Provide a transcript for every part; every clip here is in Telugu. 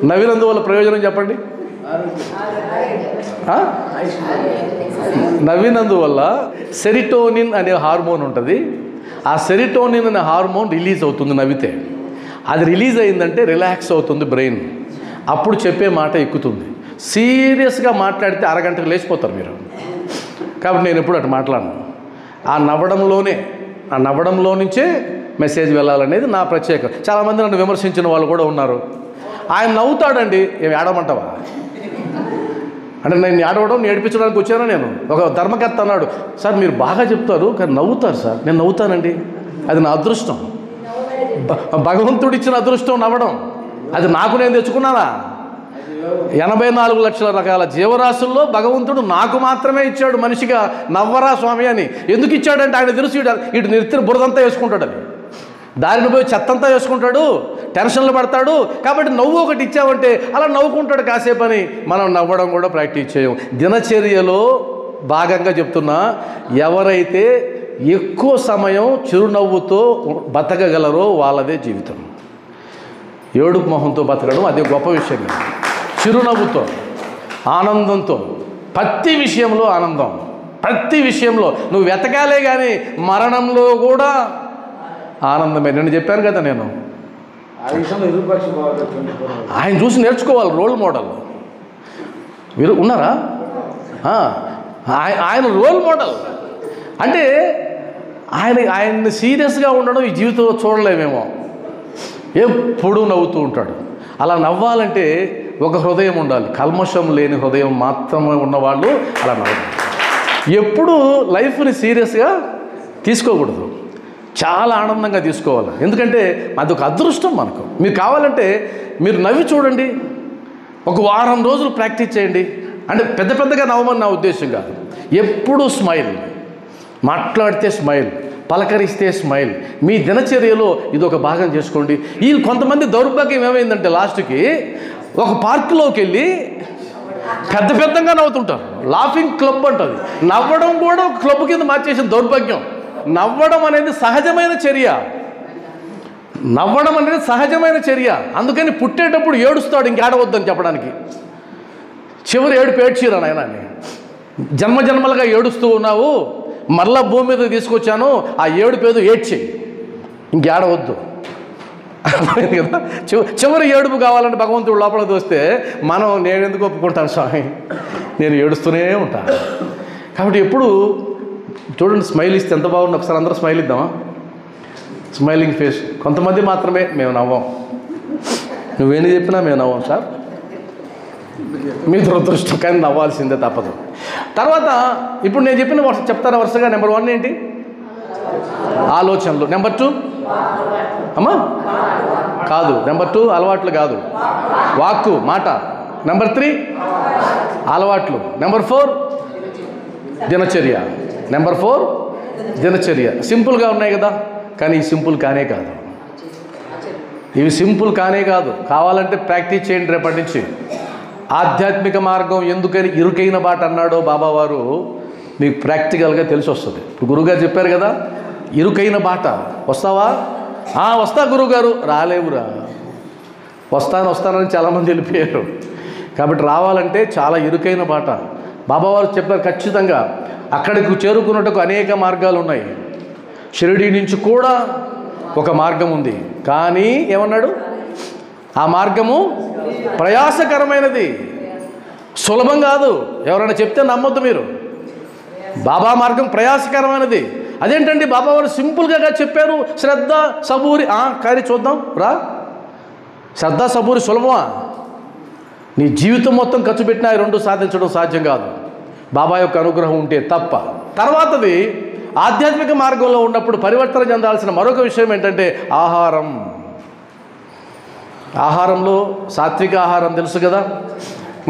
నవ్వినందువల్ల ప్రయోజనం చెప్పండి. నవ్వినందువల్ల సెరిటోనిన్ అనే హార్మోన్ ఉంటుంది. ఆ సెరిటోనిన్ అనే హార్మోన్ రిలీజ్ అవుతుంది నవ్వితే. అది రిలీజ్ అయిందంటే రిలాక్స్ అవుతుంది బ్రెయిన్. అప్పుడు చెప్పే మాట ఎక్కుతుంది. సీరియస్గా మాట్లాడితే అరగంటకు లేచిపోతారు మీరు. కాబట్టి నేను ఎప్పుడు అటు మాట్లాడను. ఆ నవ్వడంలో నుంచే మెసేజ్ వెళ్ళాలనేది నా ప్రత్యేకం. చాలామంది నన్ను విమర్శించిన వాళ్ళు కూడా ఉన్నారు. ఆయన నవ్వుతాడండి, ఏమి ఏడవమంటావా అంటే నేను ఏడవడం ఏడిపించడానికి వచ్చాను. నేను ఒక ధర్మకర్త అన్నాడు, సార్ మీరు బాగా చెప్తారు కానీ నవ్వుతారు సార్. నేను నవ్వుతానండి, అది నా అదృష్టం. భగవంతుడిచ్చిన అదృష్టం నవ్వడం. అది నాకు నేను తెచ్చుకున్నానా? 84 లక్షల రకాల జీవరాశుల్లో భగవంతుడు నాకు మాత్రమే ఇచ్చాడు మనిషిగా నవ్వరా స్వామి అని. ఎందుకు ఇచ్చాడంటే ఆయన తెలుసు ఇటు నెత్తిన బురదంతా వేసుకుంటాడు, అది దారిని పోయి చెత్తంతా వేసుకుంటాడు, టెన్షన్లు పడతాడు. కాబట్టి నవ్వు ఒకటి ఇచ్చావంటే అలా నవ్వుకుంటాడు కాసేపు అని. మనం నవ్వడం కూడా ప్రాక్టీస్ చేయం. దినచర్యలో భాగంగా చెప్తున్నా, ఎవరైతే ఎక్కువ సమయం చిరునవ్వుతో బతకగలరో వాళ్ళదే జీవితం. ఏడుపు మొహంతో బతకడం అది గొప్ప విషయం. చిరునవ్వుతో, ఆనందంతో, ప్రతి విషయంలో ఆనందం, ప్రతి విషయంలో నువ్వు వెతకాలే కానీ మరణంలో కూడా ఆనందమే. నేను చెప్పాను కదా, నేను ఆయన చూసి నేర్చుకోవాలి. రోల్ మోడల్ మీరు ఉన్నారా? ఆయన రోల్ మోడల్ అంటే ఆయన్ని సీరియస్గా ఉండడం ఈ జీవితంలో చూడలేమేమో. ఎప్పుడూ నవ్వుతూ ఉంటాడు. అలా నవ్వాలంటే ఒక హృదయం ఉండాలి. కల్మషం లేని హృదయం మాత్రమే ఉన్నవాళ్ళు అలా నవ్వాలి. ఎప్పుడూ లైఫ్ని సీరియస్గా తీసుకోకూడదు, చాలా ఆనందంగా తీసుకోవాలి. ఎందుకంటే అదొక అదృష్టం మనకు. మీరు కావాలంటే మీరు నవ్వి చూడండి, ఒక వారం రోజులు ప్రాక్టీస్ చేయండి. అంటే పెద్దగా నవ్వమని నా ఉద్దేశం కాదు. ఎప్పుడూ స్మైల్, మాట్లాడితే స్మైల్, పలకరిస్తే స్మైల్. మీ దినచర్యలో ఇదొక భాగం చేసుకోండి. ఈ కొంతమంది దౌర్భాగ్యం ఏమైందంటే లాస్ట్కి ఒక పార్కులోకి వెళ్ళి పెద్దగా నవ్వుతుంటారు. లాఫింగ్ క్లబ్ అంటుంది. నవ్వడం కూడా ఒక క్లబ్ కింద మార్చేసిన దౌర్భాగ్యం. నవ్వడం అనేది సహజమైన చర్య. నవ్వడం అనేది సహజమైన చర్య. అందుకని పుట్టేటప్పుడు ఏడుస్తాడు ఇంకేడవద్దని చెప్పడానికి. చివరి ఏడ్చిరా నాయన, జన్మలుగా ఏడుస్తూ ఉన్నావు, మరలా భూమి మీద తీసుకొచ్చాను, ఆ ఏడుపేదో ఏడ్చి ఇంకేడవద్దు కదా. చివరి ఏడుపు కావాలని భగవంతుడు లోపల దోస్తే నేను ఎందుకు ఒప్పుకుంటాను స్వామి, నేను ఏడుస్తూనే ఉంటాను. కాబట్టి ఎప్పుడు చూడండి, స్మైల్ ఇస్తే ఎంత బాగుంది. ఒకసారి అందరూ స్మైల్ ఇద్దామా? Smiling face. కొంతమంది మాత్రమే మేము నవ్వం. నువ్వేం చెప్పినా మేము నవ్వం సార్, మీ దురదృష్టం, కానీ నవ్వాల్సిందే తప్పదు. తర్వాత ఇప్పుడు నేను చెప్పిన చెప్తాను వరుసగా. నెంబర్ 1 ఏంటి? ఆలోచనలు. నెంబర్ 2 అమ్మా కాదు, నెంబర్ 2 అలవాట్లు కాదు, వాక్కు, మాట. నెంబర్ 3 అలవాట్లు. నెంబర్ 4 దినచర్య. నెంబర్ 4 దినచర్య. సింపుల్గా ఉన్నాయి కదా, కానీ ఈ సింపుల్ కానే కాదు. ఇవి సింపుల్ కానే కాదు. కావాలంటే ప్రాక్టీస్ చేయండి రేపటి నుంచి. ఆధ్యాత్మిక మార్గం ఎందుకని ఇరుకైన బాట అన్నాడో బాబావారు మీకు ప్రాక్టికల్గా తెలిసి వస్తుంది. ఇప్పుడు గురువుగారు చెప్పారు కదా, ఇరుకైన బాట. వస్తావా? వస్తా గురువుగారు. రాలేవురా. వస్తానని చాలామంది వెళ్ళిపోయారు. కాబట్టి రావాలంటే చాలా ఇరుకైన బాట. బాబావారు చెప్పారు ఖచ్చితంగా. అక్కడికి చేరుకున్నట్టుకు అనేక మార్గాలు ఉన్నాయి. షిరిడీ నుంచి కూడా ఒక మార్గం ఉంది. కానీ ఏమన్నాడు? ఆ మార్గము ప్రయాసకరమైనది, సులభం కాదు. ఎవరైనా చెప్తే నమ్మొద్దు మీరు. బాబా మార్గం ప్రయాసకరమైనది. అదేంటండి బాబా వారు సింపుల్గా చెప్పారు, శ్రద్ధ సబూరి. కానీ చూద్దాం రా. శ్రద్ధ సబూరి సులభమా? నీ జీవితం మొత్తం ఖర్చు పెట్టినా ఈ 2 సాధించడం సాధ్యం కాదు, బాబా యొక్క అనుగ్రహం ఉంటే తప్ప. తర్వాతది ఆధ్యాత్మిక మార్గంలో ఉన్నప్పుడు పరివర్తన చెందాల్సిన మరొక విషయం ఏంటంటే ఆహారం. ఆహారంలో సాత్విక ఆహారం తెలుసు కదా.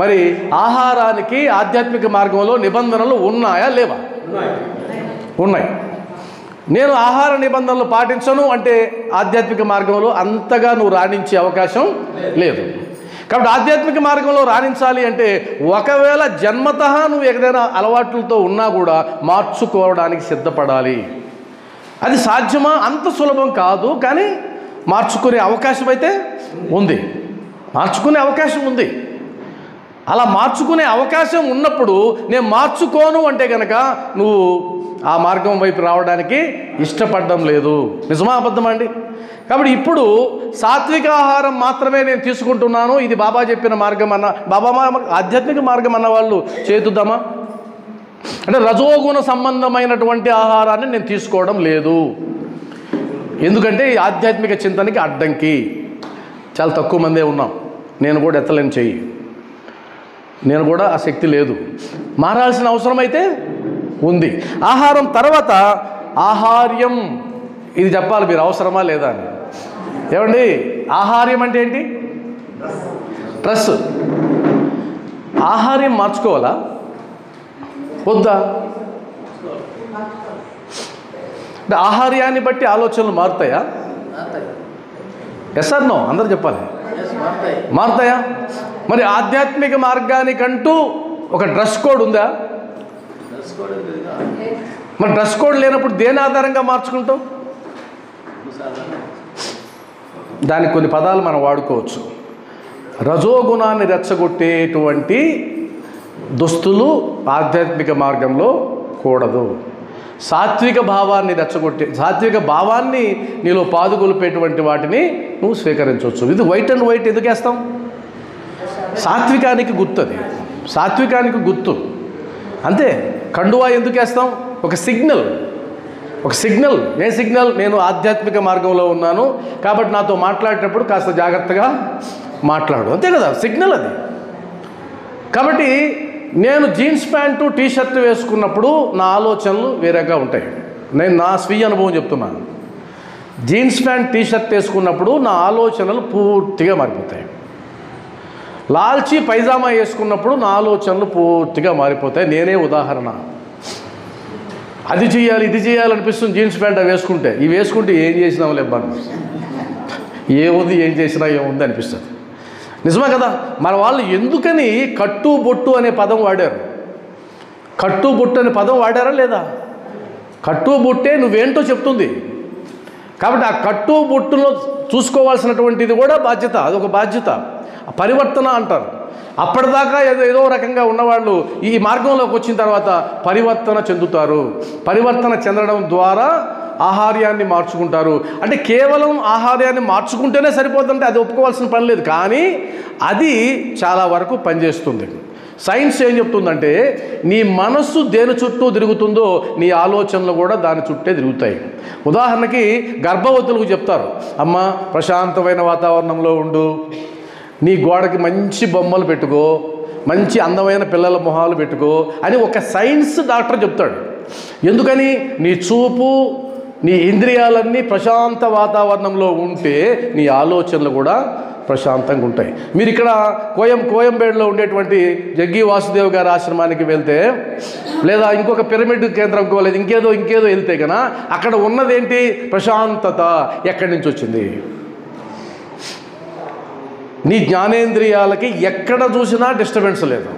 మరి ఆహారానికి ఆధ్యాత్మిక మార్గంలో నిబంధనలు ఉన్నాయా లేవా? ఉన్నాయి. నేను ఆహార నిబంధనలు పాటించను అంటే ఆధ్యాత్మిక మార్గంలో అంతగా నువ్వు రాణించే అవకాశం లేదు. కాబట్టి ఆధ్యాత్మిక మార్గంలో రాణించాలి అంటే ఒకవేళ జన్మతః నువ్వు ఏదైనా అలవాట్లతో ఉన్నా కూడా మార్చుకోవడానికి సిద్ధపడాలి. అది సాధ్యమా? అంత సులభం కాదు, కానీ మార్చుకునే అవకాశం అయితే ఉంది. మార్చుకునే అవకాశం ఉంది. అలా మార్చుకునే అవకాశం ఉన్నప్పుడు నేను మార్చుకోను అంటే కనుక నువ్వు ఆ మార్గం వైపు రావడానికి ఇష్టపడడం లేదు. నిజమా అబద్ధమా అండి? కాబట్టి ఇప్పుడు సాత్విక ఆహారం మాత్రమే నేను తీసుకుంటున్నాను, ఇది బాబా చెప్పిన మార్గం అన్న, బాబా ఆధ్యాత్మిక మార్గం అన్న వాళ్ళు చేతుద్దామా? అంటే రజోగుణ సంబంధమైనటువంటి ఆహారాన్ని నేను తీసుకోవడం లేదు, ఎందుకంటే ఈ ఆధ్యాత్మిక చింతనకి అడ్డంకి. చాలా తక్కువ మందే ఉన్నాం, నేను కూడా ఎత్తలేని చెయ్యి, నేను కూడా ఆ శక్తి లేదు. మారాల్సిన అవసరం అయితే ఉంది. ఆహారం తర్వాత ఆహార్యం, ఇది చెప్పాలి మీరు, అవసరమా లేదా అని. ఏమండి ఆహార్యం అంటే ఏంటి? డ్రెస్. ఆహార్యం మార్చుకోవాలా వద్దా? అంటే ఆహార్యాన్ని బట్టి ఆలోచనలు మారుతాయా? Yes are no? అందరూ చెప్పాలి. మారుతాయా? మరి ఆధ్యాత్మిక మార్గానికంటూ ఒక డ్రెస్ కోడ్ ఉందా? మరి డ్రెస్ కోడ్ లేనప్పుడు దేని ఆధారంగా మార్చుకుంటాం? దానికి కొన్ని పదాలు మనం వాడుకోవచ్చు. రజోగుణాన్ని రెచ్చగొట్టేటువంటి దుస్తులు ఆధ్యాత్మిక మార్గంలో కూడదు. సాత్విక భావాన్ని రెచ్చగొట్టే, సాత్విక భావాన్ని నీలో పాదుకొలిపేటువంటి వాటిని నువ్వు స్వీకరించవచ్చు. ఇది వైట్ అండ్ వైట్ ఎందుకు వేస్తాం? సాత్వికానికి గుర్తు, అది సాత్వికానికి గుర్తు అంతే. కండువా ఎందుకు వేస్తాం? ఒక సిగ్నల్, ఒక సిగ్నల్. ఏ సిగ్నల్? నేను ఆధ్యాత్మిక మార్గంలో ఉన్నాను కాబట్టి నాతో మాట్లాడేటప్పుడు కాస్త జాగ్రత్తగా మాట్లాడు, అంతే కదా సిగ్నల్ అది. కాబట్టి నేను జీన్స్ ప్యాంటు టీషర్ట్ వేసుకున్నప్పుడు నా ఆలోచనలు వేరేగా ఉంటాయి. నేను నా స్వీయ అనుభవం చెప్తున్నాను. జీన్స్ ప్యాంట్ టీషర్ట్ వేసుకున్నప్పుడు నా ఆలోచనలు పూర్తిగా మారిపోతాయి. లాల్చీ పైజామా వేసుకున్నప్పుడు నా ఆలోచనలు పూర్తిగా మారిపోతాయి. నేనే ఉదాహరణ. అది చేయాలి ఇది చేయాలనిపిస్తుంది జీన్స్ ప్యాంట్ అవి వేసుకుంటే. ఇవి వేసుకుంటే ఏం చేసినాం లేబ్బా, ఏముంది ఏం చేసినా ఏముంది అనిపిస్తుంది. నిజమే కదా? మన వాళ్ళు ఎందుకని కట్టు బొట్టు అనే పదం వాడారు? కట్టు బొట్టు అనే పదం వాడారా లేదా? కట్టు బొట్టే నువ్వేంటో చెప్తుంది. కాబట్టి ఆ కట్టు బొట్టులో చూసుకోవాల్సినటువంటిది కూడా బాధ్యత, అదొక బాధ్యత. పరివర్తన అంటారు. అప్పటిదాకా ఏదో రకంగా ఉన్నవాళ్ళు ఈ మార్గంలోకి వచ్చిన తర్వాత పరివర్తన చెందుతారు. పరివర్తన చెందడం ద్వారా ఆహార్యాన్ని మార్చుకుంటారు. అంటే కేవలం ఆహార్యాన్ని మార్చుకుంటేనే సరిపోతుందంటే అది ఒప్పుకోవాల్సిన పని లేదు, కానీ అది చాలా వరకు పనిచేస్తుంది. సైన్స్ ఏం చెప్తుందంటే నీ మనస్సు దేని చుట్టూ తిరుగుతుందో నీ ఆలోచనలు కూడా దాని చుట్టే తిరుగుతాయి. ఉదాహరణకి గర్భవతులకు చెప్తారు, అమ్మ ప్రశాంతమైన వాతావరణంలో ఉండు, నీ గోడకి మంచి బొమ్మలు పెట్టుకో, మంచి అందమైన పిల్లల మొహాలు పెట్టుకో అని ఒక సైన్స్ డాక్టర్ చెప్తాడు. ఎందుకని? నీ చూపు నీ ఇంద్రియాలన్నీ ప్రశాంత వాతావరణంలో ఉంటే నీ ఆలోచనలు కూడా ప్రశాంతంగా ఉంటాయి. మీరు ఇక్కడ కోయంబేడులో ఉండేటువంటి జగ్గి వాసుదేవ్ గారి ఆశ్రమానికి వెళ్తే, లేదా ఇంకొక పిరమిడ్ కేంద్రంకో లేదా ఇంకేదో వెళ్తే కన్నా అక్కడ ఉన్నదేంటి? ప్రశాంతత. ఎక్కడి నుంచి వచ్చింది? నీ జ్ఞానేంద్రియాలకి ఎక్కడ చూసినా డిస్టర్బెన్స్ లేదు.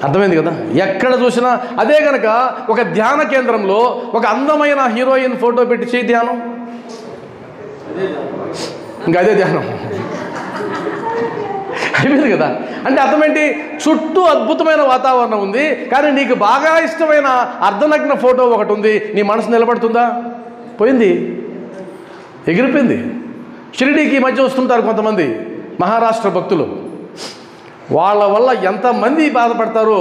అర్థమైంది కదా? ఎక్కడ చూసినా అదే కనుక ఒక ధ్యాన కేంద్రంలో ఒక అందమైన హీరోయిన్ ఫోటో పెట్టి చేయి ధ్యానం, ఇంకా అదే ధ్యానం అయిపోయింది కదా. అంటే అర్థమేంటి? చుట్టూ అద్భుతమైన వాతావరణం ఉంది, కానీ నీకు బాగా ఇష్టమైన అర్ధనగ్న ఫోటో ఒకటి ఉంది. నీ మనసు నిలబడుతుందా? పోయింది, ఎగిరిపోయింది. షిరిడీకి ఈ మధ్య వస్తుంటారు కొంతమంది మహారాష్ట్ర భక్తులు. వాళ్ళ వల్ల ఎంతమంది బాధపడతారో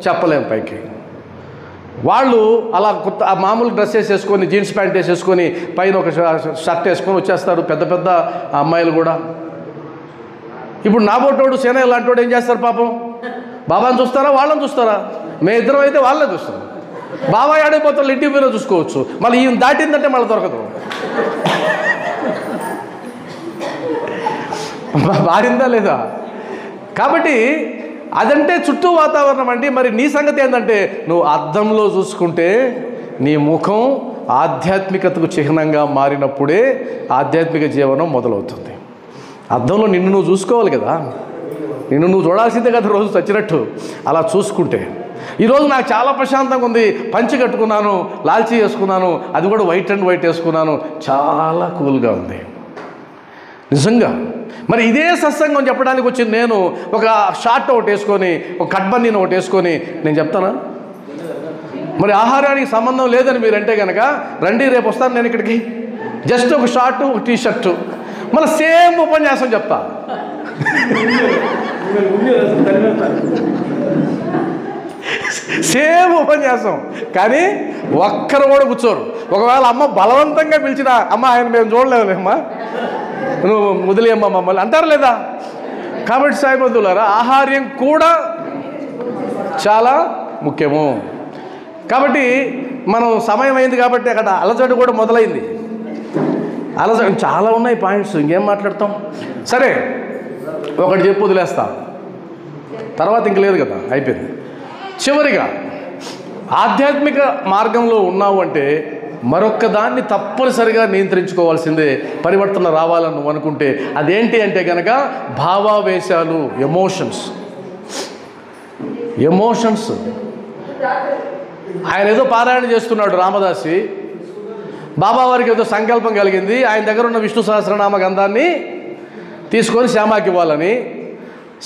చెప్పలేము పైకి. వాళ్ళు అలా మామూలు డ్రెస్ వేసేసుకొని, జీన్స్ ప్యాంట్ వేసేసుకొని, పైన ఒక షర్ట్ వేసుకొని వచ్చేస్తారు పెద్ద పెద్ద అమ్మాయిలు కూడా. ఇప్పుడు నాబోటోడు సేన లాంటి ఏం చేస్తారు పాపం? బాబాని చూస్తారా వాళ్ళని చూస్తారా? మేమిద్దరం అయితే వాళ్ళని చూస్తాం. బాబా ఆడిపోతారు, ఇంటి మీద చూసుకోవచ్చు, మళ్ళీ ఈయన దాటిందంటే మళ్ళీ దొరకదు. మారిందా లేదా? కాబట్టి అదంటే చుట్టూ వాతావరణం అండి. మరి నీ సంగతి ఏంటంటే నువ్వు అద్దంలో చూసుకుంటే నీ ముఖం ఆధ్యాత్మికతకు చిహ్నంగా మారినప్పుడే ఆధ్యాత్మిక జీవనం మొదలవుతుంది. అద్దంలో నిన్ను నువ్వు చూసుకోవాలి కదా, నిన్ను నువ్వు చూడాల్సిందే కదా రోజు చచ్చినట్టు. అలా చూసుకుంటే ఈరోజు నాకు చాలా ప్రశాంతంగా ఉంది, పంచి కట్టుకున్నాను, లాల్చీ వేసుకున్నాను, అది కూడా వైట్ అండ్ వైట్ వేసుకున్నాను, చాలా కూల్గా ఉంది నిజంగా. మరి ఇదే సత్సంగం చెప్పడానికి వచ్చింది నేను ఒక షార్ట్ ఒకటి వేసుకొని, ఒక కట్బన్నీని ఒకటి వేసుకొని నేను చెప్తానా? మరి ఆహారానికి సంబంధం లేదని మీరంటే కనుక రండి, రేపు వస్తాను నేను ఇక్కడికి, జస్ట్ ఒక షార్టు, ఒక టీ షర్టు, మళ్ళీ సేమ్ ఉపన్యాసం చెప్తా. సేమ్ ఉపన్యాసం, కానీ ఒక్కరు కూడా కూర్చోరు. ఒకవేళ అమ్మ బలవంతంగా పిలిచినా, అమ్మ ఆయన మేము చూడలేదులేమ్మా, నువ్వు వదిలేమ్మా మమ్మల్ని అంటారు లేదా? కాబట్టి సాయిబంధువులారా, ఆహార్యం కూడా చాలా ముఖ్యము. కాబట్టి మనం సమయం అయింది కాబట్టి అక్కడ అలజడి కూడా మొదలైంది. అలజడి చాలా ఉన్నాయి పాయింట్స్, ఇంకేం మాట్లాడతాం. సరే, ఒకటి చెప్పు వదిలేస్తా, తర్వాత ఇంక లేదు కదా, అయిపోయింది. చివరిగా ఆధ్యాత్మిక మార్గంలో ఉన్నావు అంటే మరొక్క దాన్ని తప్పనిసరిగా నియంత్రించుకోవాల్సిందే. పరివర్తన రావాలని నువ్వు అనుకుంటే అదేంటి అంటే కనుక భావావేశాలు, ఎమోషన్స్. ఆయన ఏదో పారాయణ చేస్తున్నాడు రామదాసి, బాబావారికి ఏదో సంకల్పం కలిగింది, ఆయన దగ్గర ఉన్న విష్ణు సహస్రనామ గ్రంథాన్ని తీసుకొని శ్యామాకి ఇవ్వాలని.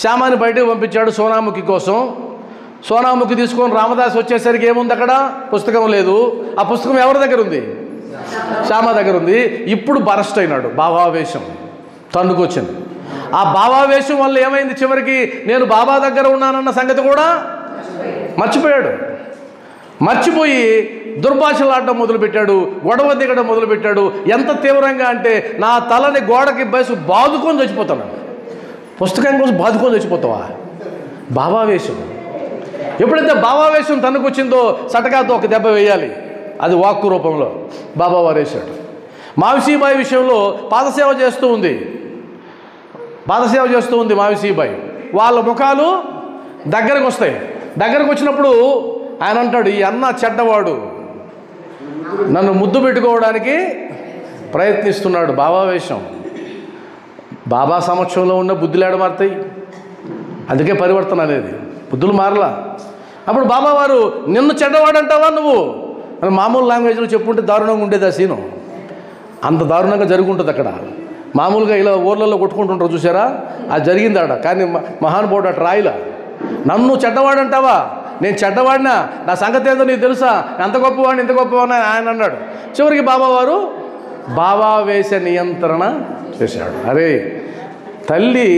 శ్యామాని బయటకు పంపించాడు సోనాముఖి కోసం. సోనాముఖి తీసుకొని రామదాస్ వచ్చేసరికి ఏముంది అక్కడ? పుస్తకం లేదు. ఆ పుస్తకం ఎవరి దగ్గర ఉంది? శ్యామ దగ్గర ఉంది. ఇప్పుడు బరస్ట్ అయినాడు, భావావేశం తన్నుకొచ్చింది. ఆ భావావేశం వల్ల ఏమైంది? చివరికి నేను బాబా దగ్గర ఉన్నానన్న సంగతి కూడా మర్చిపోయాడు. మర్చిపోయి దుర్భాషలాడడం మొదలుపెట్టాడు, గొడవ దిగడం మొదలుపెట్టాడు. ఎంత తీవ్రంగా అంటే నా తలని గోడకి బయసు బాదుకొని చచ్చిపోతాను. పుస్తకం కోసం బాదుకొని చచ్చిపోతావా? భావావేశం. ఎప్పుడైతే భావావేశం తనకొచ్చిందో సటకాతో ఒక దెబ్బ వేయాలి, అది వాక్కు రూపంలో బాబావారు వేశాడు. మావిసీబాయి విషయంలో పాదసేవ చేస్తూ ఉంది మావిసీబాయి. వాళ్ళ ముఖాలు దగ్గరకు వస్తాయి. దగ్గరకు వచ్చినప్పుడు ఆయన అంటాడు, ఈ అన్న చెడ్డవాడు, నన్ను ముద్దు పెట్టుకోవడానికి ప్రయత్నిస్తున్నాడు. భావావేశం. బాబా సమక్షంలో ఉన్న బుద్ధులేడ మారుతాయి. అందుకే పరివర్తన అనేది, బుద్ధులు మారలా. అప్పుడు బాబావారు నిన్ను చెడ్డవాడంటావా నువ్వు అని మామూలు లాంగ్వేజ్లో చెప్పుకుంటే దారుణంగా ఉండేది ఆ సీను. అంత దారుణంగా జరుగుంటుంది అక్కడ. మామూలుగా ఇలా ఊర్లలో కొట్టుకుంటుంటారు చూసారా, అది జరిగింది ఆడ. కానీ మహానుభావుడు అటు రాయిలా, నన్ను చెడ్డవాడంటావా, నేను చెడ్డవాడినా, నా సంగతి ఏదో నీకు తెలుసా, ఎంత గొప్పవాడిని ఇంత గొప్పవాడిని ఆయన అన్నాడు. చివరికి బాబావారు భావావేశ నియంత్రణ చేశాడు. అరే తల్లి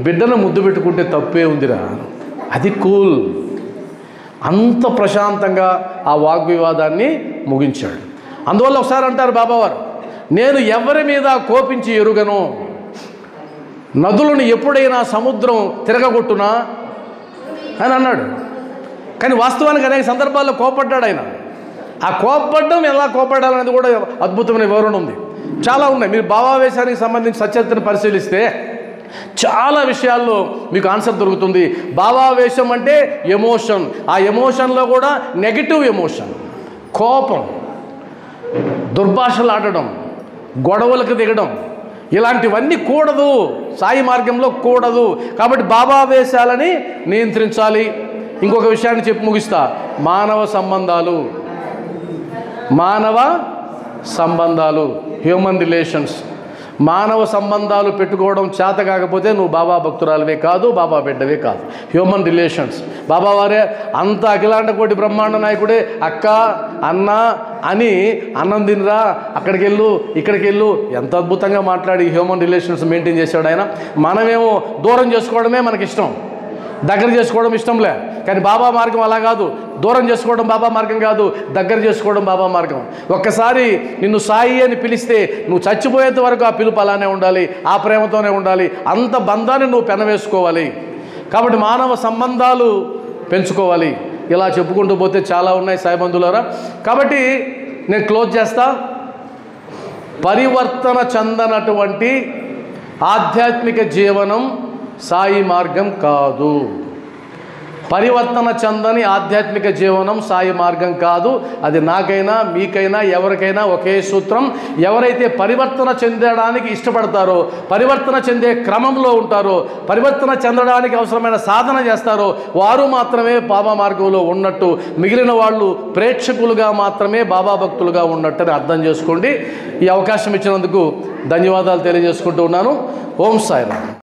బిడ్డను ముద్దు పెట్టుకుంటే తప్పే ఉందిరా, అది కూల్. అంత ప్రశాంతంగా ఆ వాగ్వివాదాన్ని ముగించాడు. అందువల్ల ఒకసారి అంటారు బాబావారు, నేను ఎవరి మీద కోపించి ఎరుగను, నదులను ఎప్పుడైనా సముద్రం తిరగగొట్టునా అని అన్నాడు. కానీ వాస్తవానికి అనేక సందర్భాల్లో కోపడ్డాడు ఆయన. ఆ కోపడ్డం ఎలా కోపడాలనేది కూడా అద్భుతమైన వివరణ ఉంది, చాలా ఉన్నాయి. మీరు భావావేశానికి సంబంధించి సచరిత్రను పరిశీలిస్తే చాలా విషయాల్లో మీకు ఆన్సర్ దొరుకుతుంది. భావావేశం అంటే ఎమోషన్. ఆ ఎమోషన్లో కూడా నెగిటివ్ ఎమోషన్, కోపం, దుర్భాషలు ఆడడం, గొడవలకు దిగడం, ఇలాంటివన్నీ కూడదు, సాయి మార్గంలో కూడదు. కాబట్టి భావావేశాలని నియంత్రించాలి. ఇంకొక విషయాన్ని చెప్పి ముగిస్తా, మానవ సంబంధాలు, హ్యూమన్ రిలేషన్స్. మానవ సంబంధాలు పెట్టుకోవడం చేత కాకపోతే నువ్వు బాబా భక్తురాలవే కాదు, బాబా బిడ్డవే కాదు. Human relations. బాబావారే అంత అఖిలాండ కోటి బ్రహ్మాండ నాయకుడే అక్క అన్న అని అన్నం తినరా, అక్కడికి వెళ్ళు ఇక్కడికి వెళ్ళు, ఎంత అద్భుతంగా మాట్లాడి హ్యూమన్ రిలేషన్స్ మెయింటైన్ చేశాడు ఆయన. మనమేమో దూరం చేసుకోవడమే మనకిష్టం, దగ్గర చేసుకోవడం ఇష్టంలే. కానీ బాబా మార్గం అలా కాదు. దూరం చేసుకోవడం బాబా మార్గం కాదు, దగ్గర చేసుకోవడం బాబా మార్గం. ఒక్కసారి నిన్ను సాయి అని పిలిస్తే నువ్వు చచ్చిపోయేంత వరకు ఆ పిలుపు అలానే ఉండాలి, ఆ ప్రేమతోనే ఉండాలి. అంత బంధాన్ని నువ్వు పెనవేసుకోవాలి. కాబట్టి మానవ సంబంధాలు పెంచుకోవాలి. ఇలా చెప్పుకుంటూ పోతే చాలా ఉన్నాయి సాయిబంధులారా. కాబట్టి నేను క్లోజ్ చేస్తా. పరివర్తన చెందనటువంటి ఆధ్యాత్మిక జీవనం సాయి మార్గం కాదు. పరివర్తన చెందని ఆధ్యాత్మిక జీవనం సాయి మార్గం కాదు. అది నాకైనా మీకైనా ఎవరికైనా ఒకే సూత్రం. ఎవరైతే పరివర్తన చెందడానికి ఇష్టపడతారో, పరివర్తన చెందే క్రమంలో ఉంటారో, పరివర్తన చెందడానికి అవసరమైన సాధన చేస్తారో వారు మాత్రమే బాబా మార్గంలో ఉన్నట్టు, మిగిలిన వాళ్ళు ప్రేక్షకులుగా మాత్రమే బాబా భక్తులుగా ఉన్నట్టని అర్థం చేసుకోండి. ఈ అవకాశం ఇచ్చినందుకు ధన్యవాదాలు తెలియజేసుకుంటూ ఉన్నాను. ఓం సాయిరామ్.